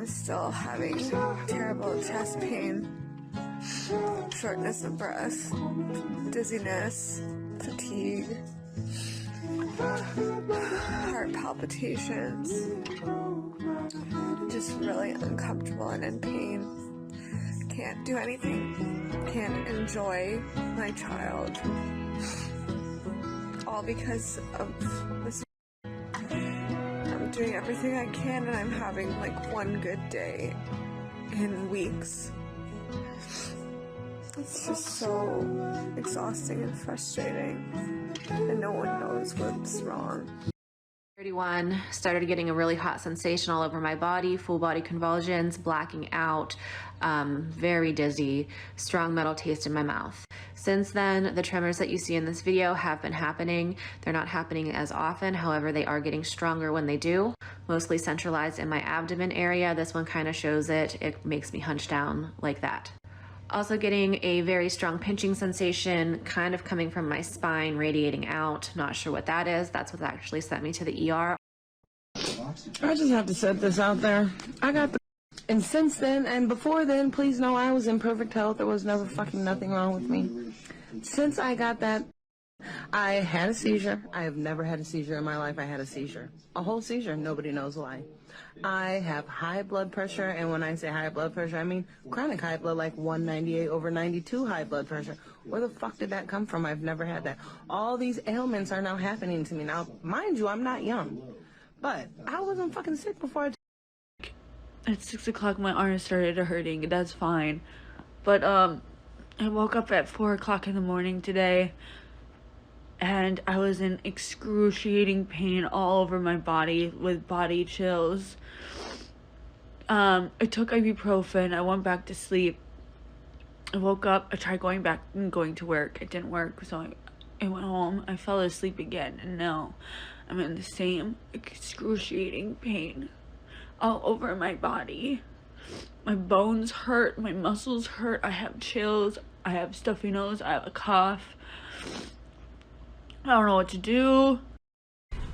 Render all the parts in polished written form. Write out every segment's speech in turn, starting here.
I'm still having terrible chest pain, shortness of breath, dizziness, fatigue, heart palpitations, just really uncomfortable and in pain. Can't do anything, can't enjoy my child, all because of this. I'm doing everything I can and I'm having like one good day in weeks. It's just so exhausting and frustrating, and no one knows what's wrong. 31, started getting a really hot sensation all over my body, full body convulsions, blacking out, very dizzy, strong metal taste in my mouth. Since then, the tremors that you see in this video have been happening. They're not happening as often, however, they are getting stronger when they do, mostly centralized in my abdomen area. This one kind of shows it. It makes me hunch down like that. Also getting a very strong pinching sensation, kind of coming from my spine, radiating out. Not sure what that is. That's what actually sent me to the ER. I just have to set this out there. I got the... And since then, and before then, please know I was in perfect health. There was never fucking nothing wrong with me. Since I got that, I had a seizure. I have never had a seizure in my life. I had a seizure. A whole seizure. Nobody knows why. I have high blood pressure, and when I say high blood pressure, I mean chronic high blood, like 198/92 high blood pressure. Where the fuck did that come from? I've never had that. All these ailments are now happening to me. Now, mind you, I'm not young, but I wasn't fucking sick before At 6 o'clock, my arm started hurting. That's fine. But, I woke up at 4 o'clock in the morning today, and I was in excruciating pain all over my body with body chills. I took ibuprofen. I went back to sleep. I woke up. I tried going back and going to work. It didn't work, so I went home. I fell asleep again, and now I'm in the same excruciating pain all over my body. My bones hurt. My muscles hurt. I have chills. I have stuffy nose. I have a cough. I don't know what to do.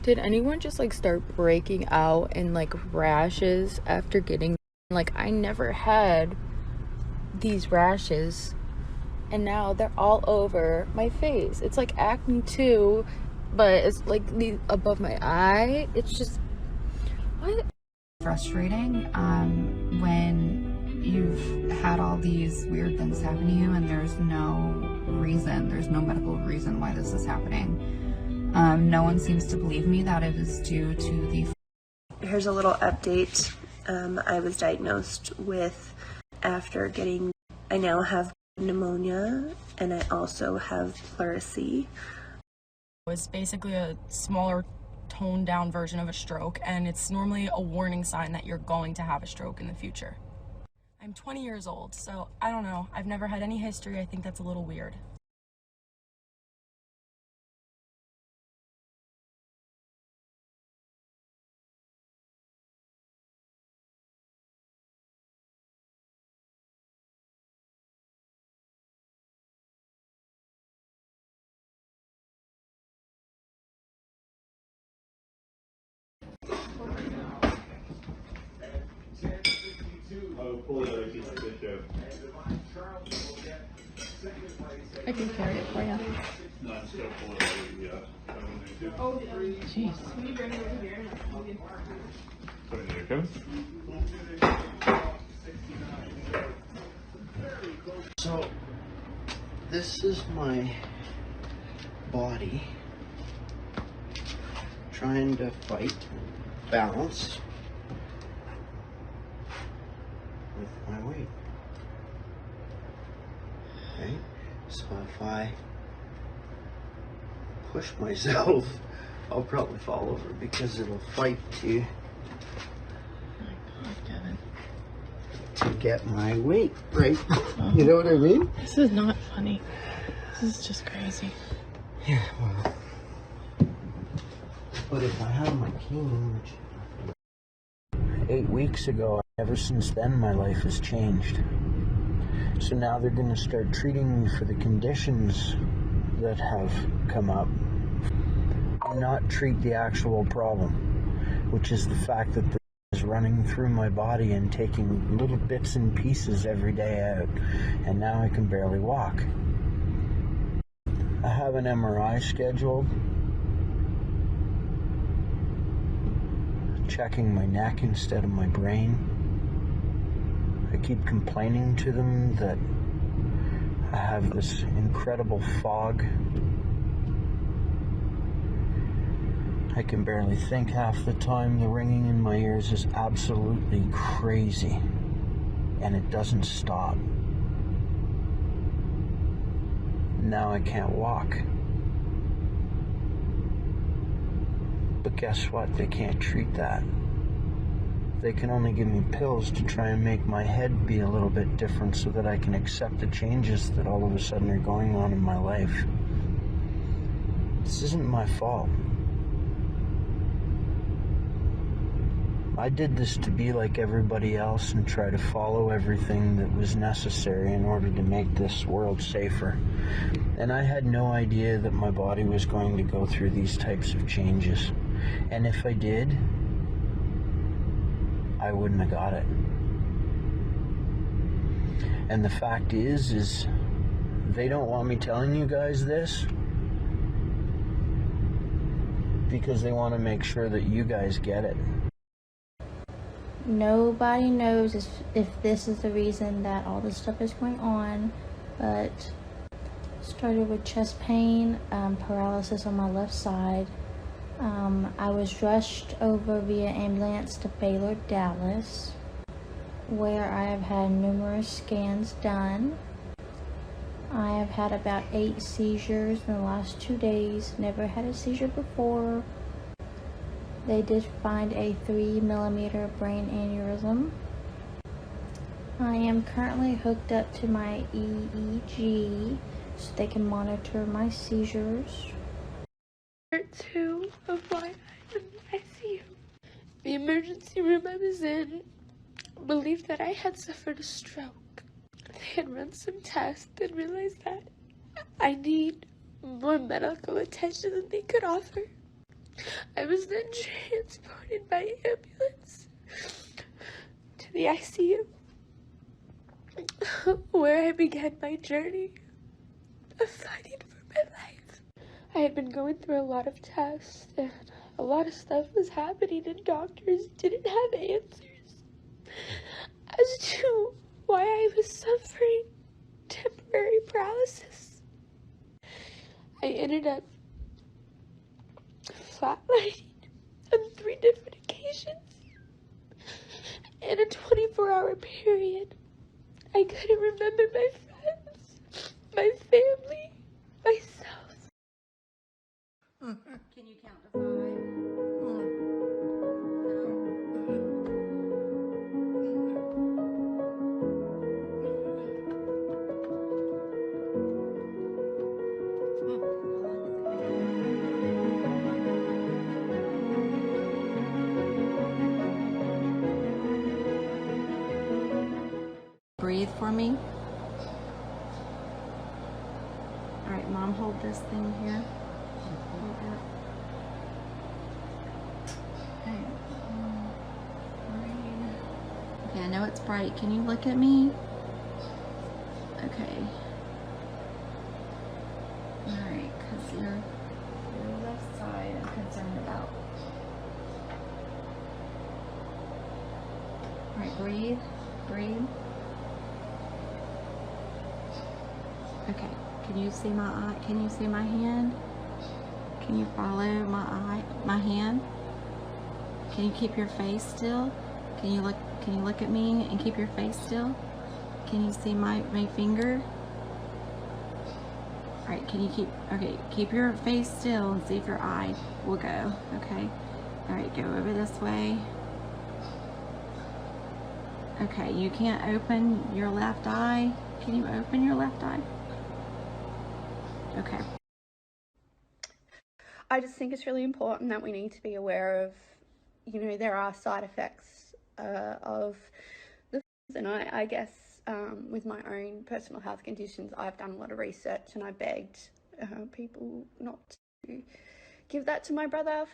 Did anyone just like start breaking out in like rashes after getting, like, I never had these rashes and now they're all over my face. It's like acne too, but it's like the above my eye. It's just, what? Frustrating when you've had all these weird things happen to you and there's no medical reason why this is happening. No one seems to believe me that it is due to the... Here's a little update. I was diagnosed with, I now have pneumonia, and I also have pleurisy. It's basically a smaller toned down version of a stroke, and it's normally a warning sign that you're going to have a stroke in the future. I'm 20 years old, so I don't know. I've never had any history. I think that's a little weird. I can carry it for you. No, I'm still pulling it. Oh, jeez. Can you bring it over here? So there it goes. So, this is my body trying to fight balance with my weight. Okay, so if I push myself, I'll probably fall over because it'll fight to get my weight right. You know what I mean? This is not funny. This is just crazy. Yeah, well, but if I have my cane, which 8 weeks ago, ever since then my life has changed. So now they're going to start treating me for the conditions that have come up and not treat the actual problem, which is the fact that there is running through my body and taking little bits and pieces every day out, and now I can barely walk. I have an MRI scheduled, checking my neck instead of my brain. I keep complaining to them that I have this incredible fog. I can barely think half the time. The ringing in my ears is absolutely crazy, and it doesn't stop. Now I can't walk. But guess what? They can't treat that. They can only give me pills to try and make my head be a little bit different so that I can accept the changes that all of a sudden are going on in my life. This isn't my fault. I did this to be like everybody else and try to follow everything that was necessary in order to make this world safer. And I had no idea that my body was going to go through these types of changes. And if I did, I wouldn't have got it. And the fact is they don't want me telling you guys this because they want to make sure that you guys get it. Nobody knows if this is the reason that all this stuff is going on, but started with chest pain, paralysis on my left side. I was rushed over via ambulance to Baylor, Dallas, where I have had numerous scans done. I have had about 8 seizures in the last 2 days. Never had a seizure before. They did find a 3mm brain aneurysm. I am currently hooked up to my EEG so they can monitor my seizures. Part 2 of why I'm in ICU. The emergency room I was in believed that I had suffered a stroke. They had run some tests and realized that I need more medical attention than they could offer. I was then transported by ambulance to the ICU, where I began my journey of fighting for my life. I had been going through a lot of tests, and a lot of stuff was happening, and doctors didn't have answers as to why I was suffering temporary paralysis. I ended up flatlining on 3 different occasions in a 24-hour period. I couldn't remember my friends, my family, myself. Can you count to 5? Breathe for me. All right, Mom, hold this thing here. Hold that. Okay. Breathe. Okay, I know it's bright. Can you look at me? Okay. All right, because your left side I'm concerned about. All right, breathe. Breathe. Okay, can you see my eye? Can you see my hand? Can you follow my hand? Can you keep your face still? Can you look at me and keep your face still? Can you see my finger? All right, can you keep your face still and see if your eye will go, okay? All right, go over this way. Okay, you can't open your left eye. Can you open your left eye? Okay. I just think it's really important that we need to be aware of, there are side effects of the, and I guess with my own personal health conditions, I've done a lot of research and I begged people not to give that to my brother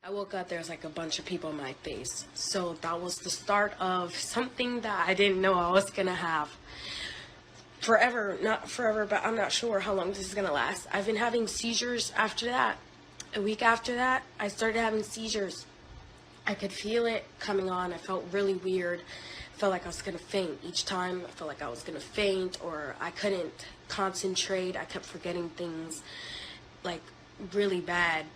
I woke up, there's like a bunch of people in my face. So that was the start of something that I didn't know I was gonna have. Forever, not forever, but I'm not sure how long this is gonna last. I've been having seizures after that. A week after that, I started having seizures. I could feel it coming on. I felt really weird. I felt like I was gonna faint each time. I felt like I was gonna faint, or I couldn't concentrate. I kept forgetting things, like really bad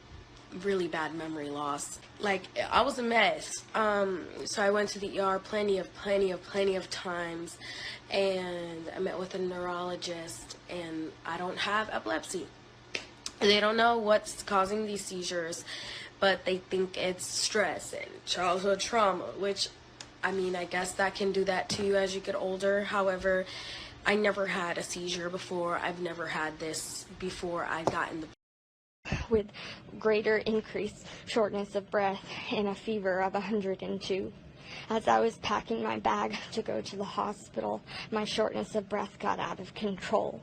memory loss. Like, I was a mess. So I went to the ER plenty of times, and I met with a neurologist, and I don't have epilepsy. They don't know what's causing these seizures, but they think it's stress and childhood trauma, which, I mean, I guess that can do that to you as you get older. However, I never had a seizure before. I've never had this before I got in the with greater increased shortness of breath and a fever of 102. As I was packing my bag to go to the hospital, my shortness of breath got out of control.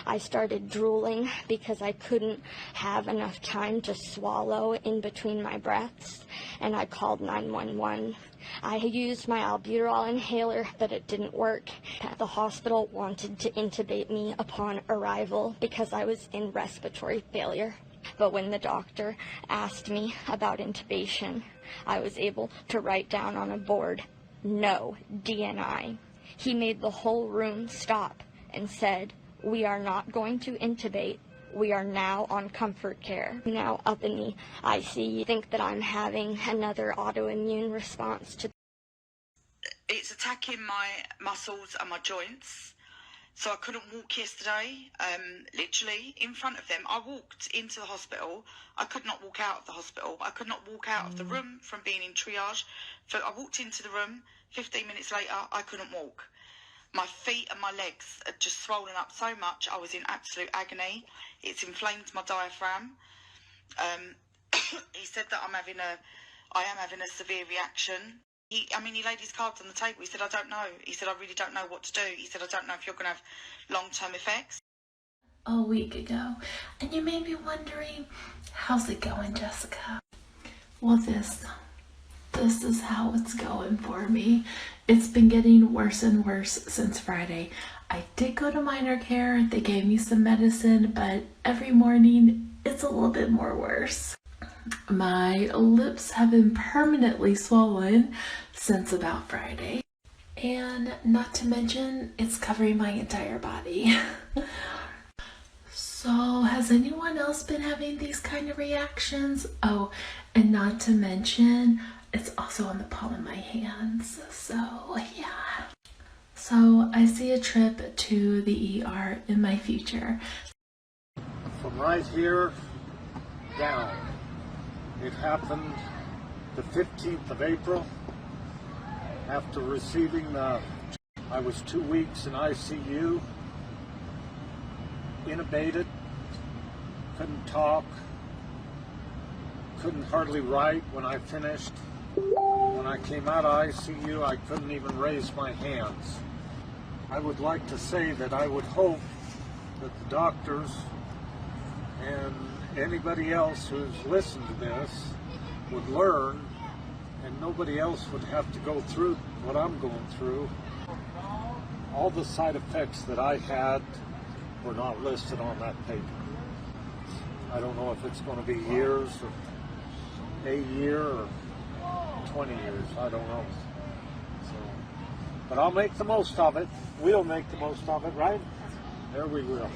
I started drooling because I couldn't have enough time to swallow in between my breaths, and I called 911. I used my albuterol inhaler, but it didn't work. The hospital wanted to intubate me upon arrival because I was in respiratory failure. But when the doctor asked me about intubation, I was able to write down on a board, "No, DNI." He made the whole room stop and said, "We are not going to intubate. We are now on comfort care." Now up in the ICU, think that I'm having another autoimmune response to. It's attacking my muscles and my joints. So I couldn't walk yesterday, literally in front of them. I walked into the hospital. I could not walk out of the hospital. I could not walk out of the room from being in triage. So I walked into the room, 15 minutes later, I couldn't walk. My feet and my legs had just swollen up so much, I was in absolute agony. It's inflamed my diaphragm. He said that I am having a severe reaction. He laid his cards on the table. He said, "I don't know." He said, "I really don't know what to do." He said, "I don't know if you're going to have long-term effects." A week ago, and you may be wondering, how's it going, Jessica? Well, this is how it's going for me. It's been getting worse and worse since Friday. I did go to minor care. They gave me some medicine, but every morning it's a little bit more worse. My lips have been permanently swollen since about Friday. And not to mention, it's covering my entire body. So, has anyone else been having these kind of reactions? Oh, and not to mention, it's also on the palm of my hands. So, yeah. So, I see a trip to the ER in my future. From right here down. It happened the 15th of April after receiving I was 2 weeks in ICU, intubated, couldn't talk, couldn't hardly write when I finished. When I came out of ICU, I couldn't even raise my hands. I would like to say that I would hope that the doctors and anybody else who's listened to this would learn, and nobody else would have to go through what I'm going through. All the side effects that I had were not listed on that paper. I don't know if it's going to be years or a year or 20 years. I don't know. So, but I'll make the most of it. We'll make the most of it, right? There we will.